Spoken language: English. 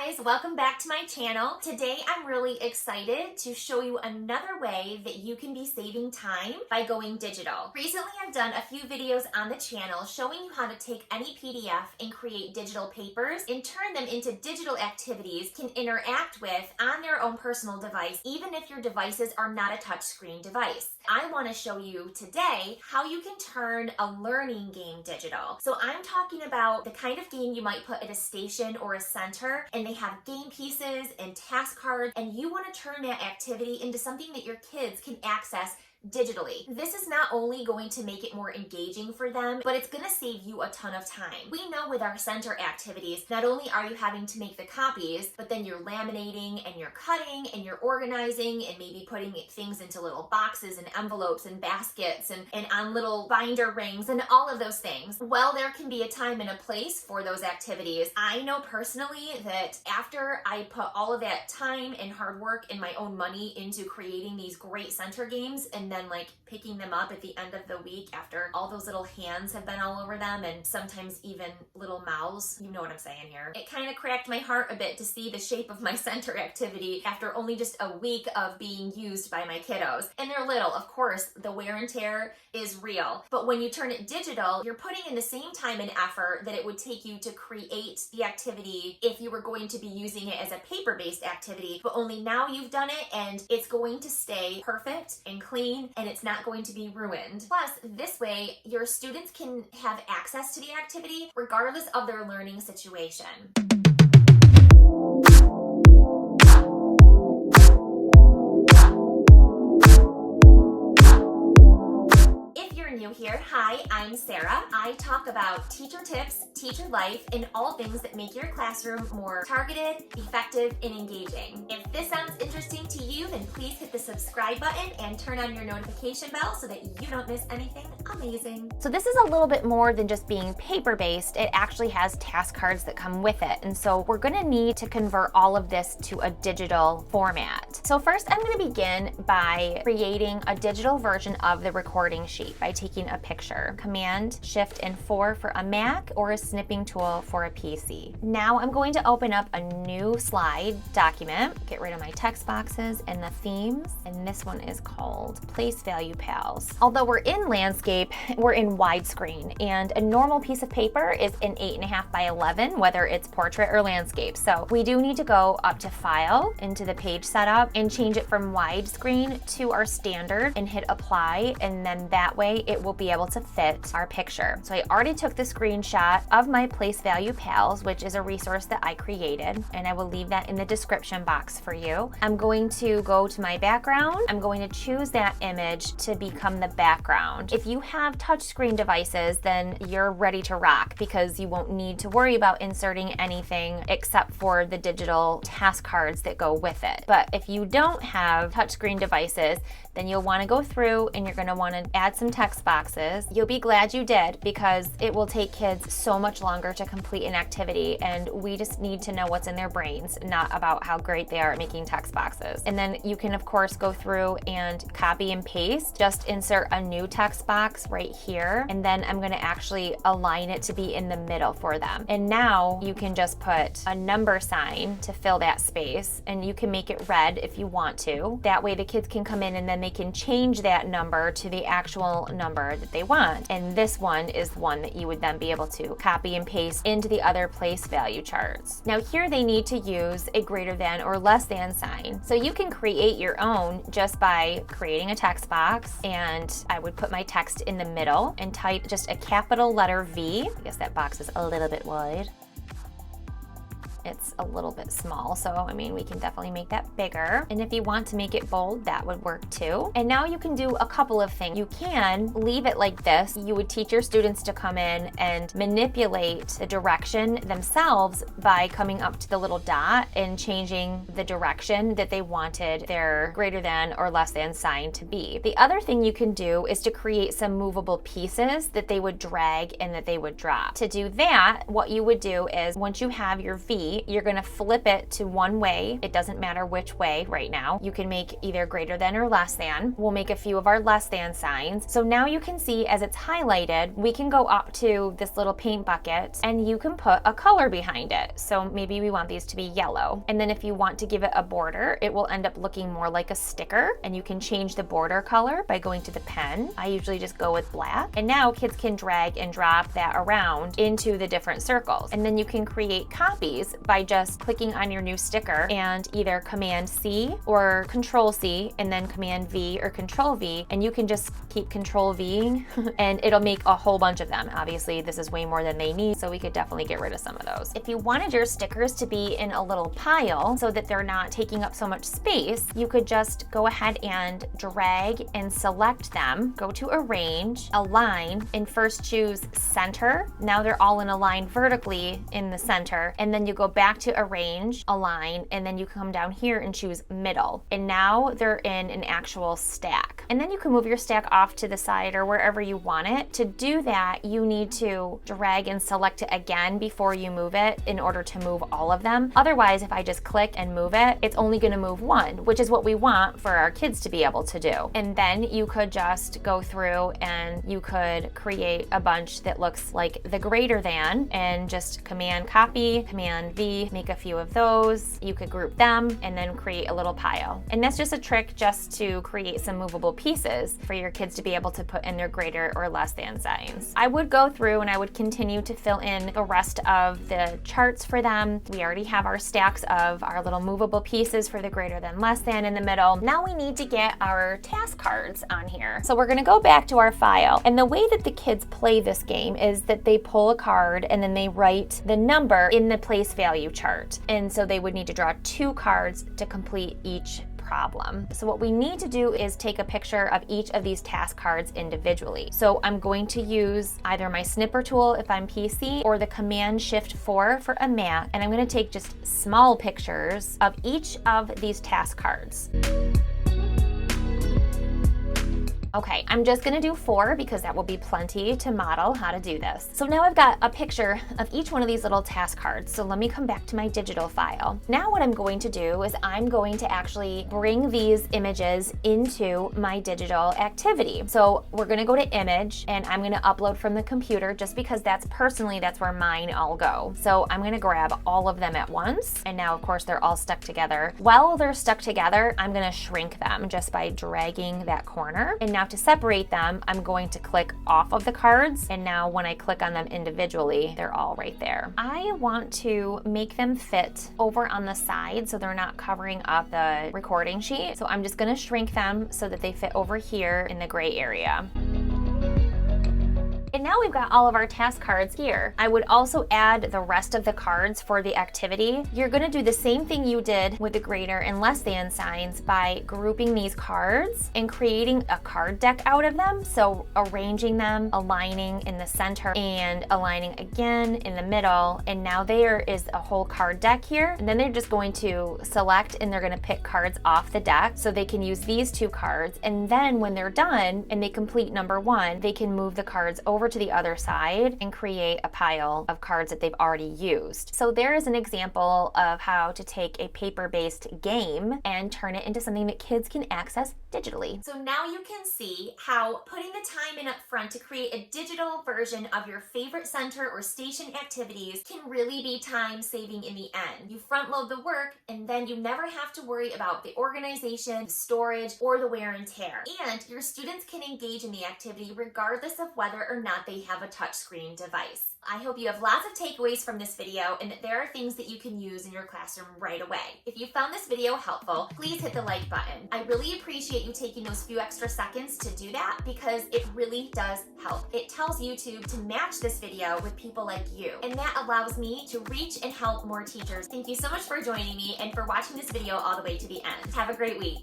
guys, welcome back to my channel. Today I'm really excited to show you another way that you can be saving time by going digital. Recently I've done a few videos on the channel showing you how to take any PDF and create digital papers and turn them into digital activities you can interact with on their own personal device, even if your devices are not a touchscreen device. I want to show you today how you can turn a learning game digital. So I'm talking about the kind of game you might put at a station or a center, and they have game pieces and task cards, and you want to turn that activity into something that your kids can access digitally. This is not only going to make it more engaging for them, but it's going to save you a ton of time. We know with our center activities, not only are you having to make the copies, but then you're laminating and you're cutting and you're organizing and maybe putting things into little boxes and envelopes and baskets and on little binder rings and all of those things. Well, there can be a time and a place for those activities. I know personally that after I put all of that time and hard work and my own money into creating these great center games, and then like picking them up at the end of the week after all those little hands have been all over them and sometimes even little mouths, you know what I'm saying here. It kind of cracked my heart a bit to see the shape of my center activity after only just a week of being used by my kiddos. And they're little, of course, the wear and tear is real. But when you turn it digital, you're putting in the same time and effort that it would take you to create the activity if you were going to be using it as a paper-based activity, but only now you've done it and it's going to stay perfect and clean, and it's not going to be ruined. Plus, this way, your students can have access to the activity regardless of their learning situation. New here. Hi, I'm Sarah. I talk about teacher tips, teacher life, and all things that make your classroom more targeted, effective, and engaging. If this sounds interesting to you, then please hit the subscribe button and turn on your notification bell so that you don't miss anything amazing. So this is a little bit more than just being paper-based. It actually has task cards that come with it. And so we're gonna need to convert all of this to a digital format. So first I'm gonna begin by creating a digital version of the recording sheet by taking a picture. Command, Shift, and 4 for a Mac or a snipping tool for a PC. Now I'm going to open up a new slide document, get rid of my text boxes and the themes, and this one is called Place Value Pals. Although we're in landscape, we're in widescreen, and a normal piece of paper is an 8.5 by 11, whether it's portrait or landscape. So we do need to go up to File, into the page setup, and change it from widescreen to our standard and hit Apply, and then that way it will be able to fit our picture. So I already took the screenshot of my Place Value Pals, which is a resource that I created, and I will leave that in the description box for you. I'm going to go to my background. I'm going to choose that image to become the background. If you have touchscreen devices, then you're ready to rock because you won't need to worry about inserting anything except for the digital task cards that go with it. But if you don't have touchscreen devices, then you'll want to go through and you're going to want to add some text boxes. You'll be glad you did because it will take kids so much longer to complete an activity, and we just need to know what's in their brains, not about how great they are at making text boxes. And then you can of course go through and copy and paste. Just insert a new text box right here, and then I'm going to actually align it to be in the middle for them. And now you can just put a number sign to fill that space, and you can make it red if you want to. That way the kids can come in and then they can change that number to the actual number that they want. And this one is the one that you would then be able to copy and paste into the other place value charts. Now here they need to use a greater than or less than sign. So you can create your own just by creating a text box, and I would put my text in the middle and type just a capital letter V. I guess that box is a little bit wide. It's a little bit small, so I mean we can definitely make that bigger. And if you want to make it bold, that would work too. And now you can do a couple of things. You can leave it like this. You would teach your students to come in and manipulate the direction themselves by coming up to the little dot and changing the direction that they wanted their greater than or less than sign to be. The other thing you can do is to create some movable pieces that they would drag and that they would drop. To do that, what you would do is once you have your V, V, you're gonna flip it to one way. It doesn't matter which way right now. You can make either greater than or less than. We'll make a few of our less than signs. So now you can see as it's highlighted, we can go up to this little paint bucket and you can put a color behind it. So maybe we want these to be yellow. And then if you want to give it a border, it will end up looking more like a sticker, and you can change the border color by going to the pen. I usually just go with black. And now kids can drag and drop that around into the different circles. And then you can create copies by just clicking on your new sticker and either Command C or Control C and then Command V or Control V, and you can just keep Control Ving and it'll make a whole bunch of them. Obviously this is way more than they need, so we could definitely get rid of some of those. If you wanted your stickers to be in a little pile so that they're not taking up so much space, you could just go ahead and drag and select them, go to Arrange, Align, and first choose Center. Now they're all in a line vertically in the center, and then you go back to Arrange, Align, and then you come down here and choose Middle. And now they're in an actual stack. And then you can move your stack off to the side or wherever you want it. To do that, you need to drag and select it again before you move it in order to move all of them. Otherwise, if I just click and move it, it's only going to move one, which is what we want for our kids to be able to do. And then you could just go through and you could create a bunch that looks like the greater than, and just Command Copy, Command V, make a few of those. You could group them and then create a little pile. And that's just a trick just to create some movable pieces for your kids to be able to put in their greater or less than signs. I would go through and I would continue to fill in the rest of the charts for them. We already have our stacks of our little movable pieces for the greater than, less than in the middle. Now we need to get our task cards on here. So we're gonna go back to our file, and the way that the kids play this game is that they pull a card and then they write the number in the place value chart. And so they would need to draw 2 cards to complete each problem. So what we need to do is take a picture of each of these task cards individually. So I'm going to use either my snipper tool if I'm PC or the Command Shift 4 for a Mac, and I'm going to take just small pictures of each of these task cards. Okay, I'm just gonna do 4 because that will be plenty to model how to do this. So now I've got a picture of each one of these little task cards. So let me come back to my digital file. Now what I'm going to do is I'm going to actually bring these images into my digital activity. So we're gonna go to Image, and I'm gonna upload from the computer just because that's where mine all go. So I'm gonna grab all of them at once. And now of course they're all stuck together. While they're stuck together, I'm gonna shrink them just by dragging that corner. And now to separate them, I'm going to click off of the cards, and now when I click on them individually, they're all right there. I want to make them fit over on the side so they're not covering up the recording sheet. So I'm just gonna shrink them so that they fit over here in the gray area. And now we've got all of our task cards here. I would also add the rest of the cards for the activity. You're gonna do the same thing you did with the greater and less than signs by grouping these cards and creating a card deck out of them. So arranging them, aligning in the center, and aligning again in the middle. And now there is a whole card deck here. And then they're just going to select and they're gonna pick cards off the deck so they can use these 2 cards. And then when they're done and they complete number 1, they can move the cards over to the other side and create a pile of cards that they've already used. So there is an example of how to take a paper-based game and turn it into something that kids can access digitally. So now you can see how putting the time in up front to create a digital version of your favorite center or station activities can really be time saving in the end. You front load the work and then you never have to worry about the organization, the storage, or the wear and tear. And your students can engage in the activity regardless of whether or not they have a touchscreen device. I hope you have lots of takeaways from this video and that there are things that you can use in your classroom right away. If you found this video helpful, please hit the like button. I really appreciate you taking those few extra seconds to do that because it really does help. It tells YouTube to match this video with people like you, and that allows me to reach and help more teachers. Thank you so much for joining me and for watching this video all the way to the end. Have a great week.